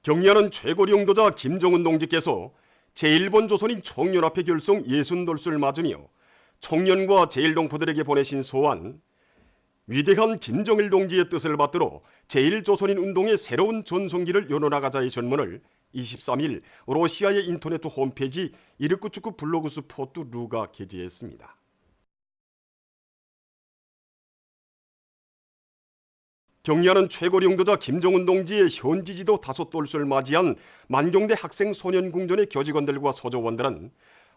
경리하는 최고리 용도자 김정은 동지께서 제1본 조선인 청년합회 결성 60돌수를 맞으며 청년과 제1동포들에게 보내신 소원, 위대한 김정일 동지의 뜻을 받들어 제1조선인 운동의 새로운 전성기를 열어나가자의 전문을 23일 러시아의 인터넷 홈페이지 이르쿠츠크 블로그스 포트 루가 게재했습니다. 경리하는 최고리 용도자 김정은 동지의 현지지도 5돌수를 맞이한 만경대 학생 소년궁전의 교직원들과 소조원들은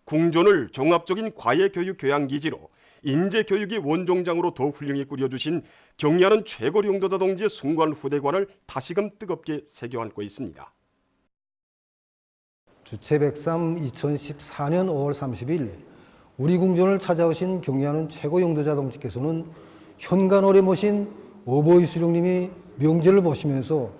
궁전을 종합적인 과외교육 교양기지로 인재교육의 원종장으로 더욱 훌륭히 꾸려주신 경리하는 최고리 용도자 동지의 숭고한 후대관을 다시금 뜨겁게 새겨안고 있습니다. 주체백삼 2014년 5월 30일 우리 궁전을 찾아오신 경리하는 최고 용도자 동지께서는 현관홀에 모신 오보이 수령님이 명제를 보시면서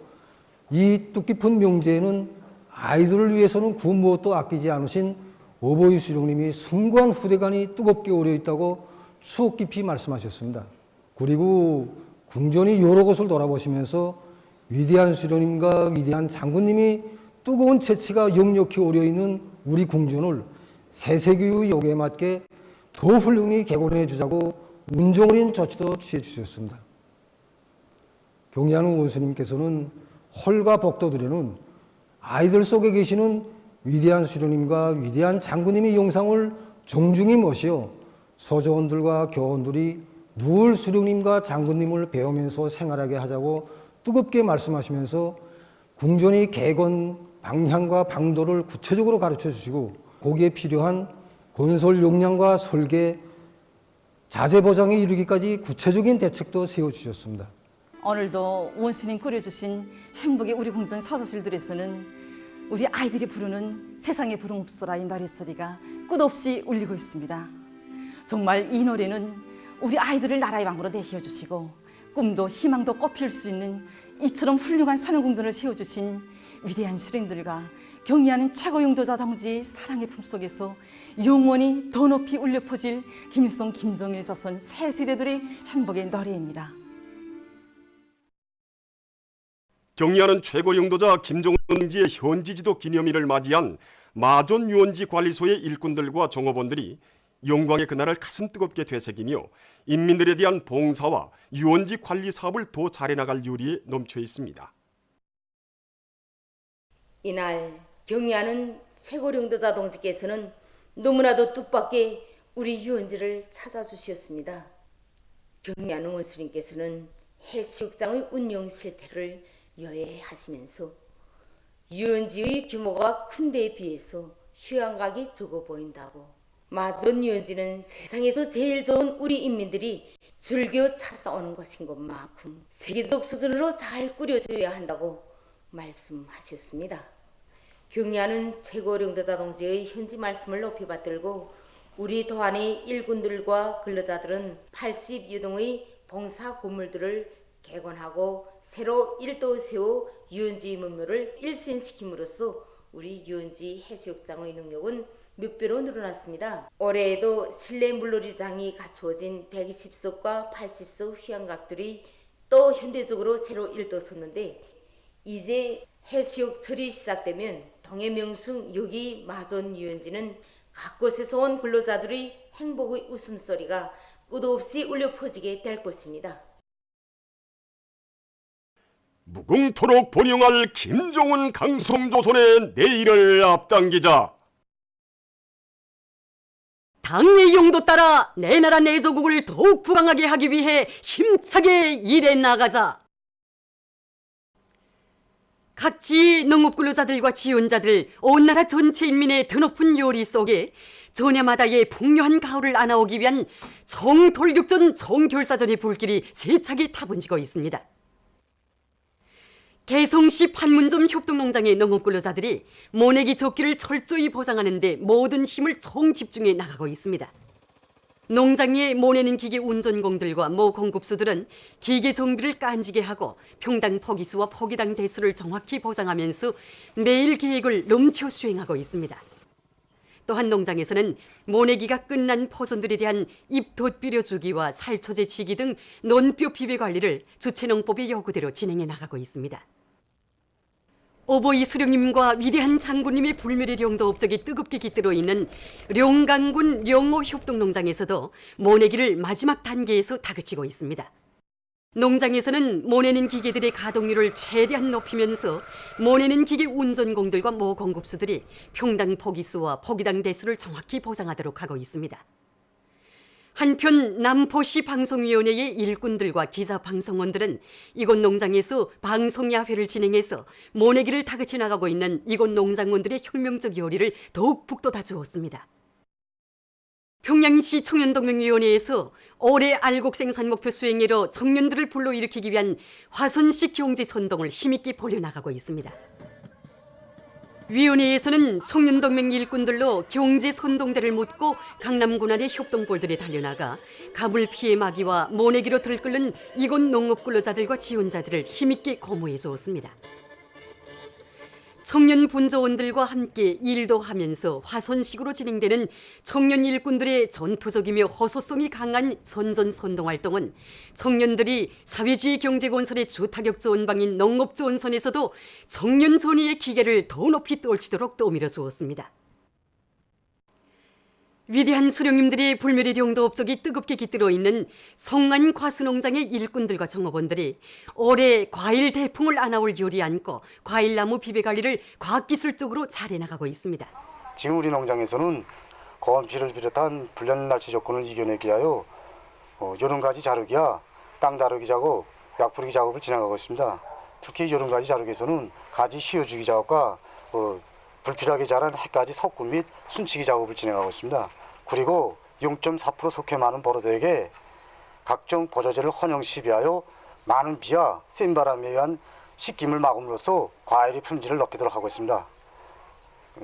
이 뜻깊은 명제에는 아이들을 위해서는 그 무엇도 아끼지 않으신 오보이 수령님이 숭고한 후대관이 뜨겁게 오려 있다고 추억 깊이 말씀하셨습니다. 그리고 궁전이 여러 곳을 돌아보시면서 위대한 수령님과 위대한 장군님이 뜨거운 채취가 역력히 오려 있는 우리 궁전을 새세기의 역에 맞게 더 훌륭히 개관해 주자고 운정어린 조치도 취해 주셨습니다. 경리하는 원수님께서는 홀과 복도들에는 아이들 속에 계시는 위대한 수령님과 위대한 장군님의 영상을 정중히 모시어 소조원들과 교원들이 늘 수령님과 장군님을 배우면서 생활하게 하자고 뜨겁게 말씀하시면서 궁전의 개건 방향과 방도를 구체적으로 가르쳐 주시고 거기에 필요한 건설 역량과 설계, 자재 보장에 이르기까지 구체적인 대책도 세워주셨습니다. 오늘도 원스님 그려주신 행복의 우리 궁전 서서실들에서는 우리 아이들이 부르는 세상의 부름소라의 노랫소리가 끝없이 울리고 있습니다. 정말 이 노래는 우리 아이들을 나라의 왕으로 내세워주시고 꿈도 희망도 꽃필 수 있는 이처럼 훌륭한 선언궁전을 세워주신 위대한 수령들과 경리하는 최고 용도자 동지의 사랑의 품속에서 영원히 더 높이 울려 퍼질 김일성, 김정일, 조선 새 세대들의 행복의 노래입니다. 경리하는 최고리 용도자 김정은 동지의 현지지도 기념일을 맞이한 마존 유원지 관리소의 일꾼들과 종업원들이 영광의 그날을 가슴 뜨겁게 되새기며 인민들에 대한 봉사와 유원지 관리 사업을 더 잘해나갈 요리에 넘쳐 있습니다. 이날 경리하는 최고리 용도자 동지께서는 너무나도 뜻밖의 우리 유원지를 찾아주셨습니다. 경리하는 원수님께서는 해수욕장의 운영 실태를 여해하시면서 유원지의 규모가 큰 데에 비해서 휴양각이 적어 보인다고, 마존 유원지는 세상에서 제일 좋은 우리 인민들이 즐겨 찾아오는 것인 것만큼 세계적 수준으로 잘 꾸려져야 한다고 말씀하셨습니다. 경리하는 최고리 용도자 동지의 현지 말씀을 높이 받들고 우리 도안의 일꾼들과 근로자들은 80여동의 봉사 건물들을 개건하고 새로 일도 세워 유원지 문물을 일신시킴으로써 우리 유원지 해수욕장의 능력은 몇 배로 늘어났습니다. 올해에도 실내 물놀이장이 갖추어진 120석과 80석 휴양각들이 또 현대적으로 새로 일도 섰는데, 이제 해수욕철이 시작되면 동해명승 여기 마존 유원지는 각곳에서 온 근로자들의 행복의 웃음소리가 끝없이 울려 퍼지게 될 것입니다. 무궁토록 번영할 김정은 강성조선의 내일을 앞당기자. 당의 용도 따라 내 나라 내 조국을 더욱 부강하게 하기 위해 힘차게 일해 나가자. 각 지의 농업근로자들과 지원자들, 온 나라 전체 인민의 드높은 요리 속에 전야마다의 풍요한 가을을 안아오기 위한 정돌격전 정결사전의 불길이 세차게 타번지고 있습니다. 개성시 판문점 협동농장의 농업근로자들이 모내기 조끼를 철저히 보상하는 데 모든 힘을 총집중해 나가고 있습니다. 농장의 모내는 기계 운전공들과 모 공급수들은 기계 정비를 깐지게 하고 평당 포기수와 포기당 대수를 정확히 보상하면서 매일 계획을 넘쳐 수행하고 있습니다. 또한 농장에서는 모내기가 끝난 포선들에 대한 입덧 비료주기와 살초제 치기 등 논뼈 비배 관리를 주체농법의 요구대로 진행해 나가고 있습니다. 오보이 수령님과 위대한 장군님의 불멸의 령도 업적이 뜨겁게 깃들어 있는 룡강군 룡호 협동농장에서도 모내기를 마지막 단계에서 다그치고 있습니다. 농장에서는 모내는 기계들의 가동률을 최대한 높이면서 모내는 기계 운전공들과 모공급수들이 평당 포기수와 포기당 대수를 정확히 보상하도록 하고 있습니다. 한편 남포시 방송위원회의 일꾼들과 기사 방송원들은 이곳 농장에서 방송야회를 진행해서 모내기를 다그쳐 나가고 있는 이곳 농장원들의 혁명적 요리를 더욱 북돋아 주었습니다. 평양시 청년동맹위원회에서 올해 알곡 생산 목표 수행회로 청년들을 불러일으키기 위한 화선식 경제 선동을 힘있게 벌여나가고 있습니다. 위원회에서는 청년동맹 일꾼들로 경제 선동대를 묻고 강남군안의 협동골들에 달려나가 가물 피해 마기와 모내기로 들끓는 이곳 농업 근로자들과 지원자들을 힘있게 고무해 주었습니다. 청년 분조원들과 함께 일도 하면서 화선식으로 진행되는 청년 일꾼들의 전투적이며 호소성이 강한 선전선동 활동은 청년들이 사회주의 경제건설의 주타격 지원방인 농업지원선에서도 청년 전의의 기계를 더 높이 떨치도록 떠밀어 주었습니다. 위대한 수령님들의 불멸의 령도 업적이 뜨겁게 깃들어 있는 성안 과수농장의 일꾼들과 정업원들이 올해 과일 대풍을 안아올 요리 안고 과일나무 비배 관리를 과학기술적으로 잘해나가고 있습니다. 지금 우리 농장에서는 고온비를 비롯한 불량 날씨 조건을 이겨내기 위하여 여름가지 자르기와 땅 다루기 작업, 약 뿌리기 작업을 진행하고 있습니다. 특히 여름가지 자르기에서는 가지 씌워주기 작업과 불필요하게 자란 햇가지 섞음 및 순치기 작업을 진행하고 있습니다. 그리고 0.4% 속해 많은 버러드에게 각종 보조제를 혼용 시비하여 많은 비와 센 바람에 의한 식김을 막음으로써 과일의 품질을 높이도록 하고 있습니다.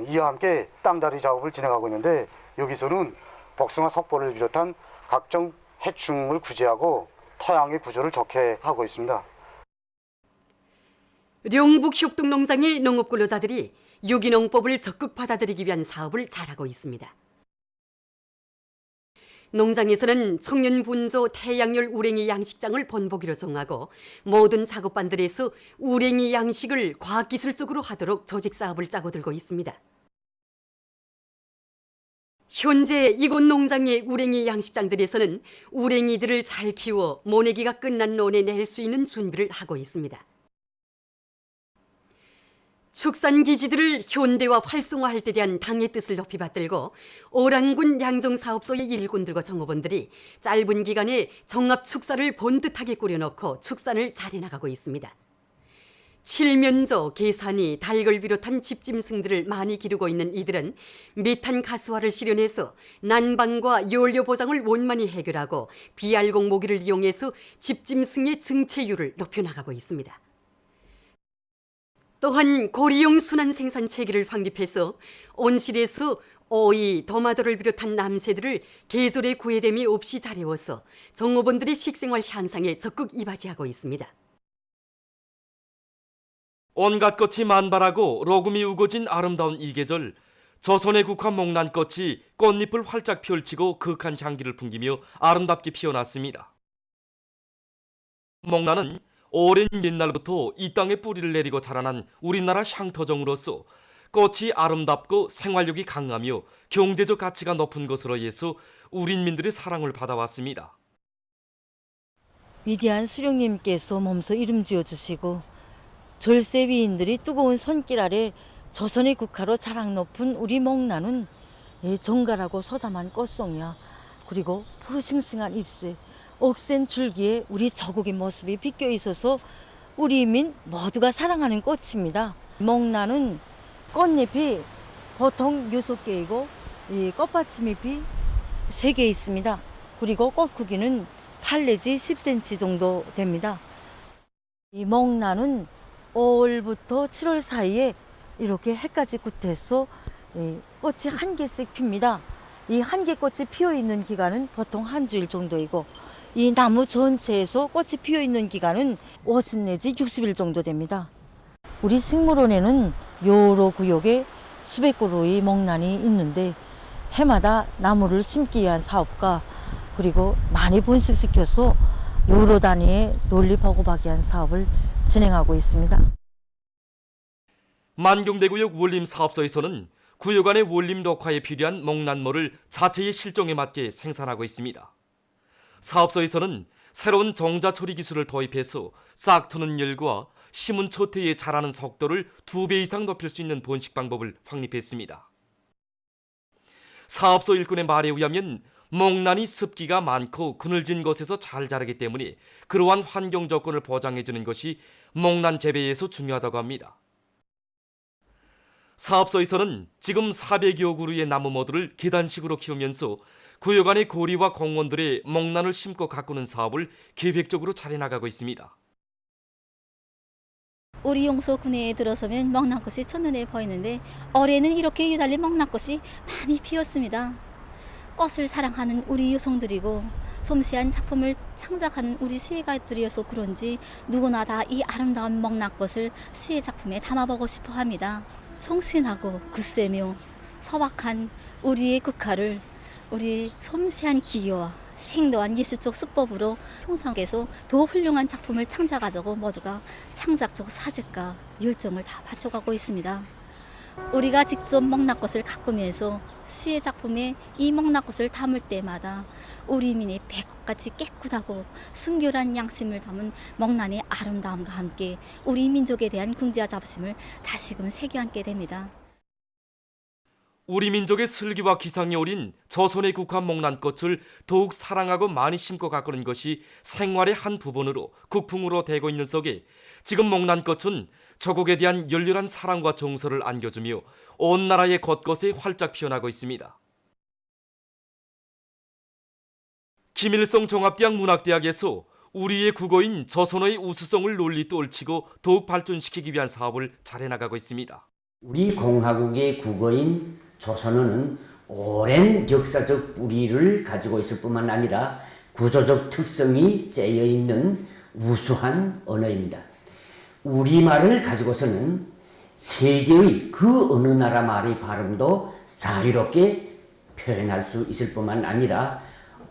이와 함께 땅다리 작업을 진행하고 있는데 여기서는 복숭아 석보를 비롯한 각종 해충을 구제하고 토양의 구조를 좋게 하고 있습니다. 룡북 협동농장의 농업근로자들이 유기농법을 적극 받아들이기 위한 사업을 잘하고 있습니다. 농장에서는 청년 분조 태양열 우랭이 양식장을 본보기로 정하고 모든 작업반들에서 우랭이 양식을 과학기술적으로 하도록 조직 사업을 짜고 들고 있습니다. 현재 이곳 농장의 우랭이 양식장들에서는 우랭이들을 잘 키워 모내기가 끝난 논에 낼 수 있는 준비를 하고 있습니다. 축산기지들을 현대화 활성화할 때 대한 당의 뜻을 높이 받들고 오란군 양정사업소의 일꾼들과 정업원들이 짧은 기간에 정합축사를 번듯하게 꾸려놓고 축산을 잘해나가고 있습니다. 칠면조, 계산이, 닭을 비롯한 집짐승들을 많이 기르고 있는 이들은 메탄 가스화를 실현해서 난방과 연료 보장을 원만히 해결하고 비알곡 모기를 이용해서 집짐승의 증체율을 높여나가고 있습니다. 또한 고리용 순환 생산 체계를 확립해서 온실에서 오이, 도마도를 비롯한 남새들을 계절의 구애됨이 없이 자려워서 정업원들의 식생활 향상에 적극 이바지하고 있습니다. 온갖 꽃이 만발하고 로금이 우거진 아름다운 이 계절, 조선의 국화 목란꽃이 꽃잎을 활짝 펼치고 극한 향기를 풍기며 아름답게 피어났습니다. 목란은 오랜 옛날부터 이 땅에 뿌리를 내리고 자라난 우리나라 향토종으로서 꽃이 아름답고 생활력이 강하며 경제적 가치가 높은 것으로 해서 우리민들의 사랑을 받아왔습니다. 위대한 수령님께서 몸소 이름 지어주시고 졸세 위인들이 뜨거운 손길 아래 조선의 국화로 자랑 높은 우리 목란은 정갈하고 소담한 꽃송이야. 그리고 푸르싱싱한 잎새, 억센 줄기에 우리 조국의 모습이 비껴 있어서 우리 민 모두가 사랑하는 꽃입니다. 목란은 꽃잎이 보통 6개이고 이 꽃받침잎이 3개 있습니다. 그리고 꽃 크기는 8 내지 10cm 정도 됩니다. 이 목란은 5월부터 7월 사이에 이렇게 해까지 굳어서 꽃이 한 개씩 핍니다. 이 한 개 꽃이 피어 있는 기간은 보통 한 주일 정도이고 이 나무 전체에서 꽃이 피어 있는 기간은 50 내지 60일 정도 됩니다. 우리 식물원에는 여러 구역에 수백 그루의 목란이 있는데 해마다 나무를 심기 위한 사업과 그리고 많이 번식시켜서 여러 단위의 논리 보고하기 위한 사업을 진행하고 있습니다. 만경대구역 원림사업소에서는 구역 안의 원림 녹화에 필요한 목란모를 자체의 실종에 맞게 생산하고 있습니다. 사업소에서는 새로운 정자 처리 기술을 도입해서 싹 트는 열과 심은 초태에 자라는 속도를 2배 이상 높일 수 있는 번식 방법을 확립했습니다. 사업소 일꾼의 말에 의하면 목란이 습기가 많고 그늘진 곳에서 잘 자라기 때문에 그러한 환경 조건을 보장해주는 것이 목란 재배에서 중요하다고 합니다. 사업소에서는 지금 400여 그루의 나무 모두를 계단식으로 키우면서 구역 안의 고리와 공원들의 목란을 심고 가꾸는 사업을 계획적으로 잘해나가고 있습니다. 우리 용소 군내에 들어서면 먹나꽃이 첫눈에 보이는데 올해는 이렇게 유달리 먹나꽃이 많이 피었습니다. 꽃을 사랑하는 우리 여성들이고 섬세한 작품을 창작하는 우리 수혜가들이어서 그런지 누구나 다 이 아름다운 먹나꽃을 수혜 작품에 담아보고 싶어 합니다. 청신하고 굳세며 소박한 우리의 국화를 우리의 섬세한 기교와 생동한 예술적 수법으로 형상에서 더 훌륭한 작품을 창작하자고 모두가 창작적 사색과 열정을 다 바쳐가고 있습니다. 우리가 직접 먹나꽃을 가꾸면서 시의 작품에 이 먹나꽃을 담을 때마다 우리 민의 배꼽같이 깨끗하고 순결한 양심을 담은 먹란의 아름다움과 함께 우리 민족에 대한 긍지와 자부심을 다시금 새겨안게 됩니다. 우리 민족의 슬기와 기상이 어린 조선의 국화 목란꽃을 더욱 사랑하고 많이 심고 가꾸는 것이 생활의 한 부분으로 국풍으로 되고 있는 속에 지금 목란꽃은 조국에 대한 열렬한 사랑과 정서를 안겨주며 온 나라의 곳곳에 활짝 피어나고 있습니다. 김일성 종합대학 문학대학에서 우리의 국어인 조선어의 우수성을 널리 떨치고 더욱 발전시키기 위한 사업을 잘해나가고 있습니다. 우리 공화국의 국어인 조선어는 오랜 역사적 뿌리를 가지고 있을 뿐만 아니라 구조적 특성이 째여 있는 우수한 언어입니다. 우리말을 가지고서는 세계의 그 어느 나라 말의 발음도 자유롭게 표현할 수 있을 뿐만 아니라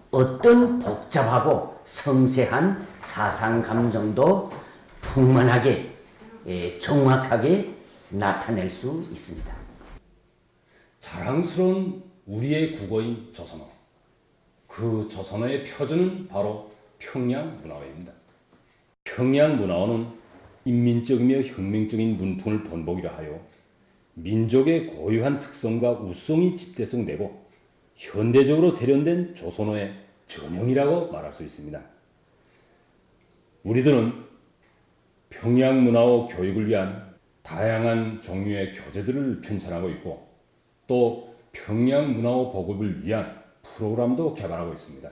어떤 복잡하고 섬세한 사상 감정도 풍만하게 정확하게 나타낼 수 있습니다. 자랑스러운 우리의 국어인 조선어. 그 조선어의 표준은 바로 평양문화어입니다. 평양문화어는 인민적이며 혁명적인 문풍을 본보기로 하여 민족의 고유한 특성과 우성이 집대성되고 현대적으로 세련된 조선어의 전형이라고 말할 수 있습니다. 우리들은 평양문화어 교육을 위한 다양한 종류의 교재들을 편찬하고 있고 또 평양문화어 보급을 위한 프로그램도 개발하고 있습니다.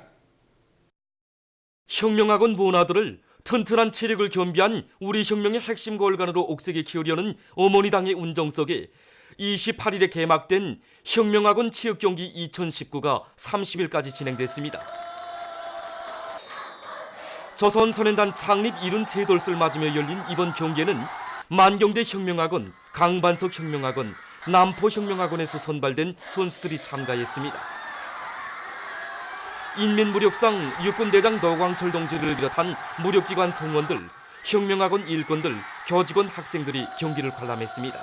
혁명학원 문화들을 튼튼한 체력을 겸비한 우리 혁명의 핵심 골간으로 옥색에 키우려는 어머니 당의 운정 속에 28일에 개막된 혁명학원 체육경기 2019가 30일까지 진행됐습니다. 조선소년단 창립 73돌을 맞으며 열린 이번 경기에는 만경대 혁명학원, 강반석 혁명학원, 남포 혁명학원에서 선발된 선수들이 참가했습니다. 인민무력상 육군대장 노광철 동지를 비롯한 무력기관 성원들, 혁명학원 일꾼들, 교직원 학생들이 경기를 관람했습니다.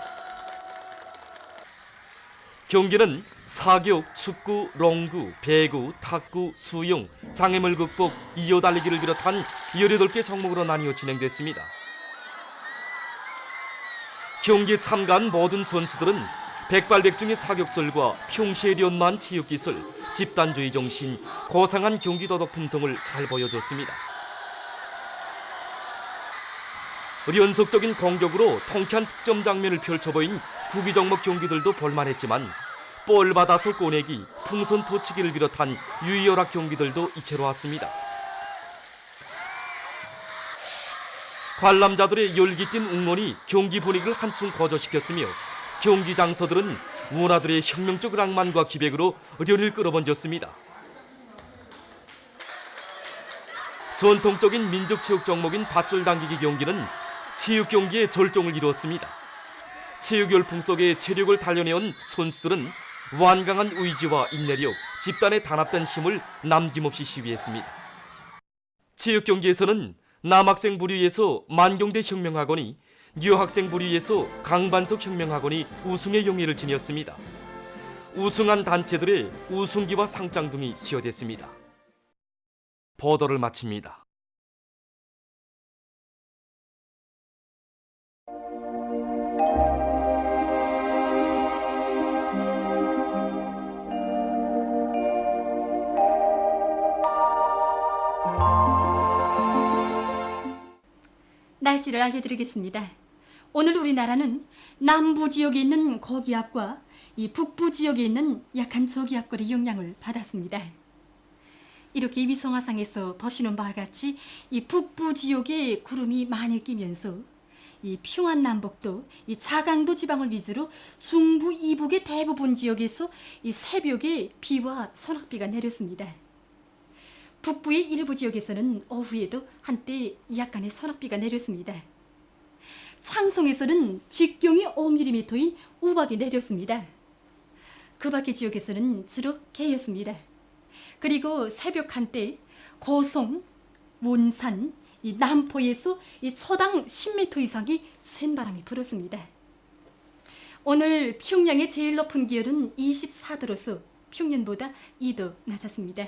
경기는 사격, 축구, 롱구, 배구, 탁구, 수영, 장애물 극복, 이어달리기를 비롯한 18개 종목으로 나뉘어 진행됐습니다. 경기에 참가한 모든 선수들은 백발백중의 사격설과 평시에 연마한 체육기술, 집단주의 정신, 고상한 경기도덕 품성을 잘 보여줬습니다. 연속적인 공격으로 통쾌한 득점 장면을 펼쳐보인 구기 종목 경기들도 볼만했지만 볼 받아서 꺼내기, 풍선 토치기를 비롯한 유희열악 경기들도 이채로웠습니다. 관람자들의 열기띤 응원이 경기 분위기를 한층 고조시켰으며 경기 장소들은 문화들의 혁명적 낭만과 기백으로 연일 끌어번졌습니다. 전통적인 민족체육 종목인 밧줄 당기기 경기는 체육 경기의 절정을 이루었습니다. 체육 열풍 속에 체력을 단련해온 선수들은 완강한 의지와 인내력, 집단의 단합된 힘을 남김없이 시위했습니다. 체육 경기에서는 남학생 부류에서 만경대 혁명학원이 유학생 부리에서 강반석 혁명학원이 우승의 용의를 지녔습니다. 우승한 단체들의 우승기와 상장등이 수여됐습니다. 보도를 마칩니다. 날씨를 알려드리겠습니다. 오늘 우리나라는 남부 지역에 있는 고기압과 이 북부 지역에 있는 약한 저기압골의 영향을 받았습니다. 이렇게 위성화상에서 보시는 바와 같이 이 북부 지역에 구름이 많이 끼면서 이 평안남북도, 이 자강도 지방을 위주로 중부 이북의 대부분 지역에서 이 새벽에 비와 소낙비가 내렸습니다. 북부의 일부 지역에서는 오후에도 한때 약간의 소낙비가 내렸습니다. 창송에서는 직경이 5mm인 우박이 내렸습니다. 그 밖의 지역에서는 주로 개였습니다. 그리고 새벽 한때 고성, 몬산, 이 남포에서 이 초당 10m 이상의 센 바람이 불었습니다. 오늘 평양의 제일 높은 기온은 24도로서 평년보다 2도 낮았습니다.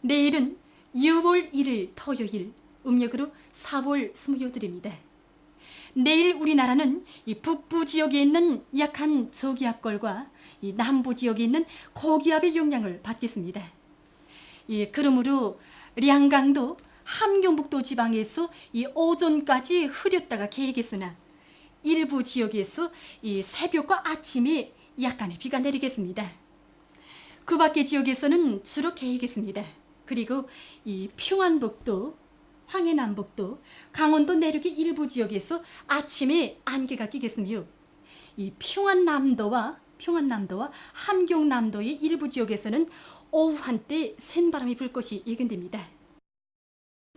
내일은 6월 1일 토요일, 음력으로 4월 28일입니다. 내일 우리나라는 이 북부 지역에 있는 약한 저기압골과 이 남부 지역에 있는 고기압의 영향을 받겠습니다. 그러므로 량강도, 함경북도 지방에서 이 오전까지 흐렸다가 개겠으나 일부 지역에서 이 새벽과 아침에 약간의 비가 내리겠습니다. 그 밖의 지역에서는 주로 개겠습니다. 그리고 이 평안북도, 황해남북도, 강원도 내륙의 일부 지역에서 아침에 안개가 끼겠으며 이 평안남도와 함경남도의 일부 지역에서는 오후 한때 센 바람이 불 것이 예견됩니다.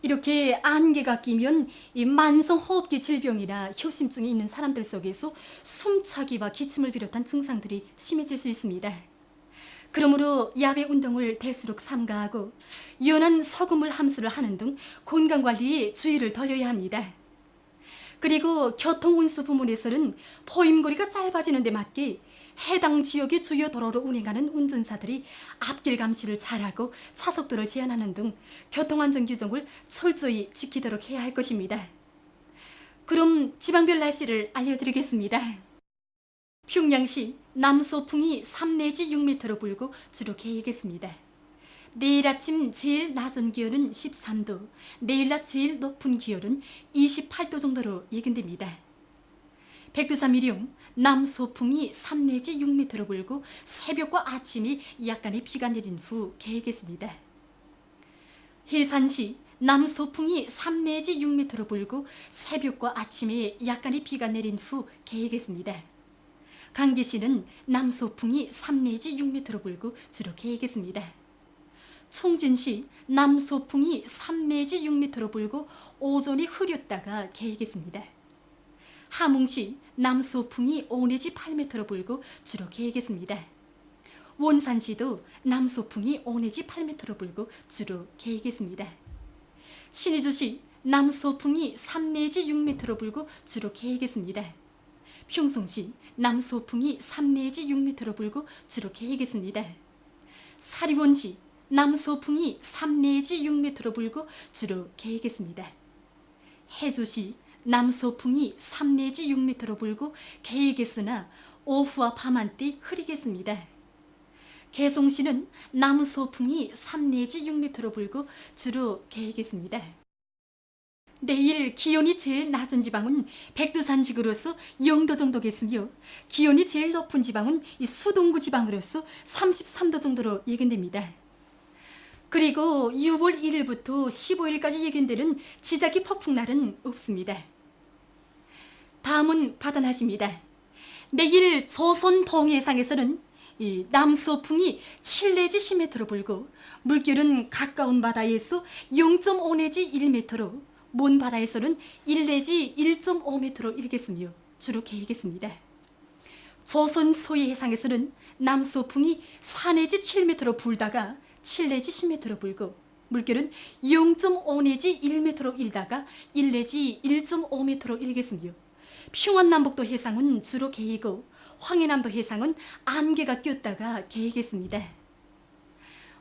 이렇게 안개가 끼면 이 만성호흡기 질병이나 협심증이 있는 사람들 속에서 숨차기와 기침을 비롯한 증상들이 심해질 수 있습니다. 그러므로 야외 운동을 될수록 삼가하고 연한 소금물 함수를 하는 등 건강관리에 주의를 돌려야 합니다. 그리고 교통운수 부문에서는 포임거리가 짧아지는 데 맞게 해당 지역의 주요 도로로 운행하는 운전사들이 앞길 감시를 잘하고 차속도를 제한하는 등 교통안전 규정을 철저히 지키도록 해야 할 것입니다. 그럼 지방별 날씨를 알려드리겠습니다. 평양시 남소풍이 3 내지 6m로 불고 주로 개이겠습니다. 내일 아침 제일 낮은 기온은 13도, 내일 낮 제일 높은 기온은 28도 정도로 예견됩니다. 백두산 미령 남소풍이 3 내지 6m로 불고 새벽과 아침에 약간의 비가 내린 후 개이겠습니다. 해산시 남소풍이 3 내지 6m로 불고 새벽과 아침에 약간의 비가 내린 후 개이겠습니다. 강계시는 남소풍이 3 내지 6m로 불고 주로 개이겠습니다. 총진시 남소풍이 3 내지 6m로 불고 오전이 흐렸다가 개이겠습니다. 함흥시 남소풍이 5 내지 8m로 불고 주로 개이겠습니다. 원산시도 남소풍이 5 내지 8m로 불고 주로 개이겠습니다. 신의주시 남소풍이 3 내지 6m로 불고 주로 개이겠습니다. 평송시 남소풍이 3 내지 6m로 불고 주로 개이겠습니다. 사리원시 남소풍이 3 내지 6m로 불고 주로 개이겠습니다. 해주시 남소풍이 3 내지 6m로 불고 개이겠으나 오후와 밤한때 흐리겠습니다. 개송시는 남소풍이 3 내지 6m로 불고 주로 개이겠습니다. 내일 기온이 제일 낮은 지방은 백두산 지구로서 0도 정도겠으며 기온이 제일 높은 지방은 이 수동구 지방으로서 33도 정도로 예견됩니다. 그리고 6월 1일부터 15일까지 예견되는 지자기 폭풍날은 없습니다. 다음은 바다 날씨입니다. 내일 조선 동해상에서는 이 남서풍이 7 내지 10m로 불고 물결은 가까운 바다에서 0.5 내지 1m로 먼 바다에서는 1 내지 1.5m로 일겠으며 주로 개이겠습니다. 조선 소해 해상에서는 남서풍이 4 내지 7m로 불다가 7 내지 10m로 불고 물결은 0.5 내지 1m로 일다가 1 내지 1.5m로 일겠으며 평안남북도 해상은 주로 개이고 황해남도 해상은 안개가 꼈다가 개이겠습니다.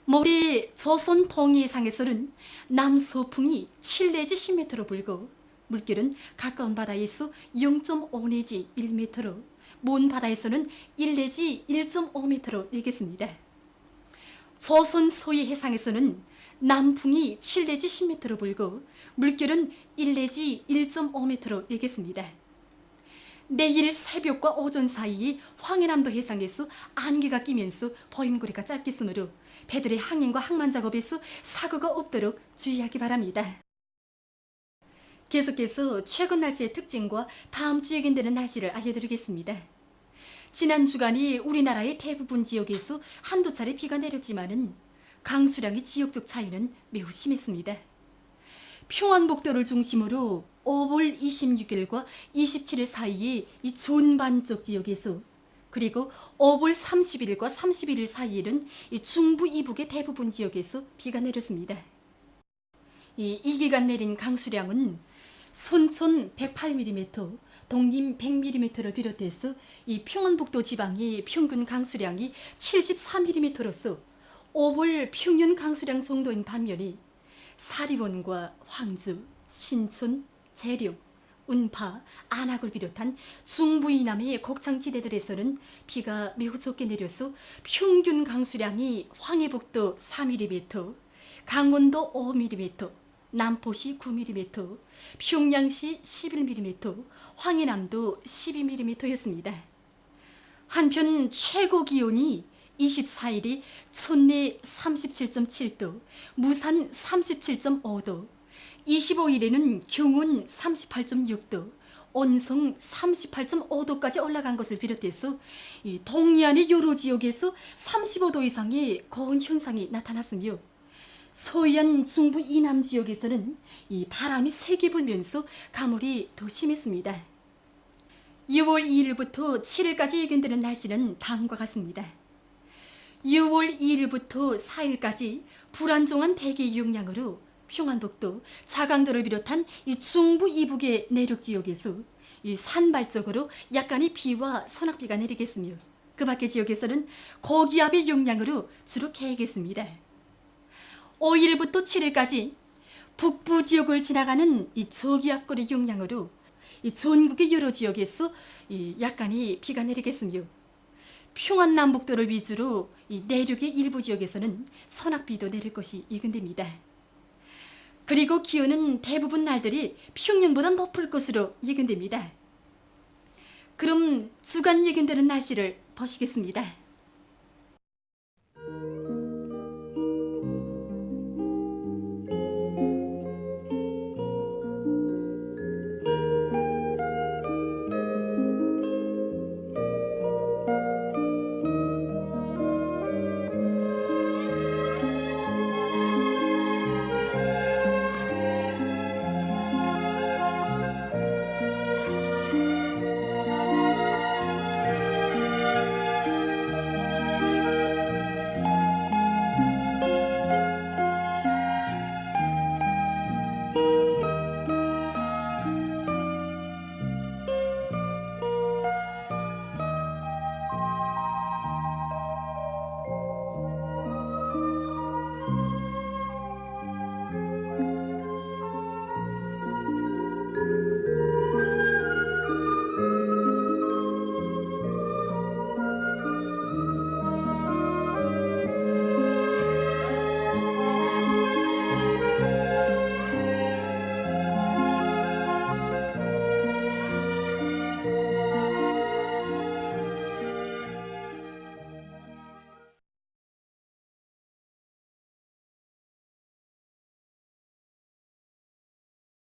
모레 조선 동해상에서는 남서풍이 7 내지 10m로 불고 물결은 가까운 바다에서 0.5 내지 1m로 먼 바다에서는 1 내지 1.5m로 일겠습니다. 조선 소해 해상에서는 남풍이 7 내지 10m로 불고 물결은 1 내지 1.5m로 일겠습니다. 내일 새벽과 오전 사이에 황해남도 해상에서 안개가 끼면서 보임거리가 짧겠으므로 배들의 항행과 항만 작업에서 사고가 없도록 주의하기 바랍니다. 계속해서 최근 날씨의 특징과 다음 주에 예견되는 날씨를 알려드리겠습니다. 지난 주간이 우리나라의 대부분 지역에서 한두 차례 비가 내렸지만은 강수량의 지역적 차이는 매우 심했습니다. 평안북도를 중심으로 5월 26일과 27일 사이에 이 존반쪽 지역에서 그리고 5월 30일과 31일 사이에는 이 중부 이북의 대부분 지역에서 비가 내렸습니다. 이 기간 내린 강수량은 손촌 108mm, 동림 100mm를 비롯해서 이 평안북도 지방의 평균 강수량이 73mm로서 5월 평균 강수량 정도인 반면에 사리원과 황주, 신촌, 재령, 운파, 안악을 비롯한 중부 이남의 곡창지대들에서는 비가 매우 적게 내려서 평균 강수량이 황해북도 4mm, 강원도 5mm, 남포시 9mm, 평양시 11mm, 황해남도 12mm였습니다. 한편 최고 기온이 24일이 촌내 37.7도, 무산 37.5도, 25일에는 경운 38.6도, 온성 38.5도까지 올라간 것을 비롯해서 이 동해안의 여러 지역에서 35도 이상의 고온 현상이 나타났으며 서해안 중부 이남 지역에서는 이 바람이 세게 불면서 가물이 더 심했습니다. 6월 2일부터 7일까지 예견되는 날씨는 다음과 같습니다. 6월 2일부터 4일까지 불안정한 대기 영향으로 평안북도, 자강도를 비롯한 이 중부 이북의 내륙 지역에서 이 산발적으로 약간의 비와 소낙비가 내리겠으며 그 밖의 지역에서는 고기압의 영향으로 주로 개겠습니다. 5일부터 7일까지 북부 지역을 지나가는 이 저기압골의 영향으로 이 전국의 여러 지역에서 이 약간의 비가 내리겠으며 평안남북도를 위주로 이 내륙의 일부 지역에서는 소낙비도 내릴 것이 예견됩니다. 그리고 기온은 대부분 날들이 평년보다 높을 것으로 예견됩니다. 그럼 주간 예견되는 날씨를 보시겠습니다.